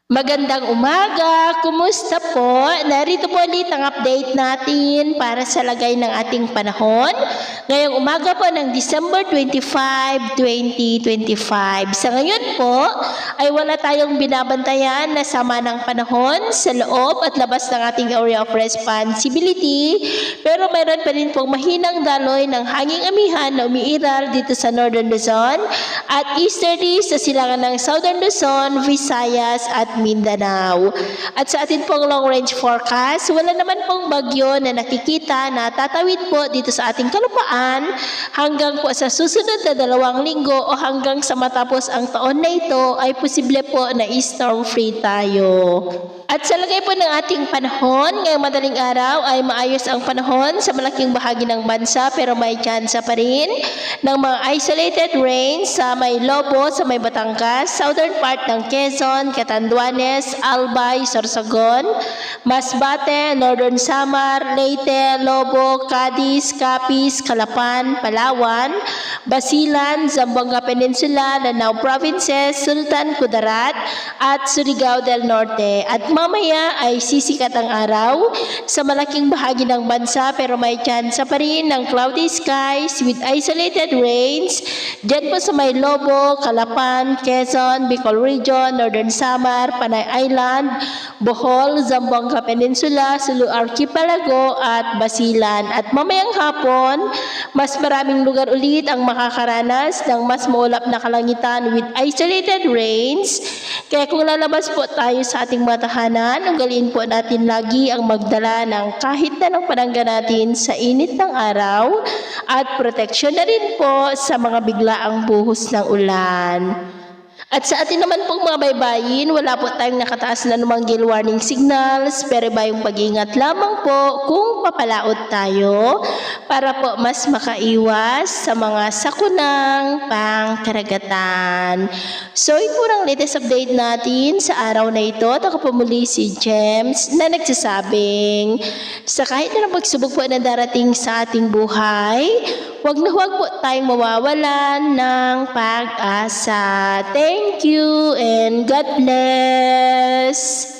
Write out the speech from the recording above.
Magandang umaga! Kumusta po? Narito po ulit ang update natin para sa lagay ng ating panahon. Ngayong umaga po ng December 25, 2025. Sa ngayon po ay wala tayong binabantayan na sama ng panahon sa loob at labas ng ating area of responsibility. Pero mayroon pa rin pong mahinang daloy ng hanging amihan na umiiral dito sa Northern Luzon at easterly sa silangan ng Southern Luzon, Visayas at Mindanao. At sa atin pong long range forecast, wala naman pong bagyo na nakikita na tatawid po dito sa ating kalupaan hanggang po sa susunod na 2 linggo o hanggang sa matapos ang taon na ito ay posible po na storm free tayo. At sa lagay po ng ating panahon, ngayong madaling araw ay maayos ang panahon sa malaking bahagi ng bansa pero may tsansa pa rin ng mga isolated rains sa may Lobo, sa may Batangas, southern part ng Quezon, Catanduanes, Albay, Sorsogon, Masbate, Northern Samar, Leyte, Lobo, Cadiz, Capiz, Calapan, Palawan, Basilan, Zamboanga Peninsula, Lanao Provinces, Sultan Kudarat at Surigao del Norte. At mamaya ay sisikat ang araw sa malaking bahagi ng bansa pero may tsansa pa rin ng cloudy skies with isolated rains dyan po sa may Lobo, Calapan, Quezon, Bicol Region, Northern Samar, Panay Island, Bohol, Zamboanga Peninsula, Sulu Archipelago at Basilan. At mamayang hapon, mas maraming lugar ulit ang makakaranas ng mas maulap na kalangitan with isolated rains. Kaya kung lalabas po tayo sa ating mga tahanan, ugaliin po natin lagi ang magdala ng kahit na ng panangga natin sa init ng araw at proteksyon na rin po sa mga biglaang buhos ng ulan. At sa atin naman pong mga baybayin, wala po tayong nakataas na anumang gale warning signals, pero bayong pag-iingat lamang po kung papalaot tayo para po mas makaiwas sa mga sakunang pangkaragatan. So, ito po ang latest update natin sa araw na ito. At ako po muli si James na nagsasabing sa kahit na pagsubok po na darating sa ating buhay, huwag na huwag po tayong mawawalan ng pag-asa. Thank you and God bless.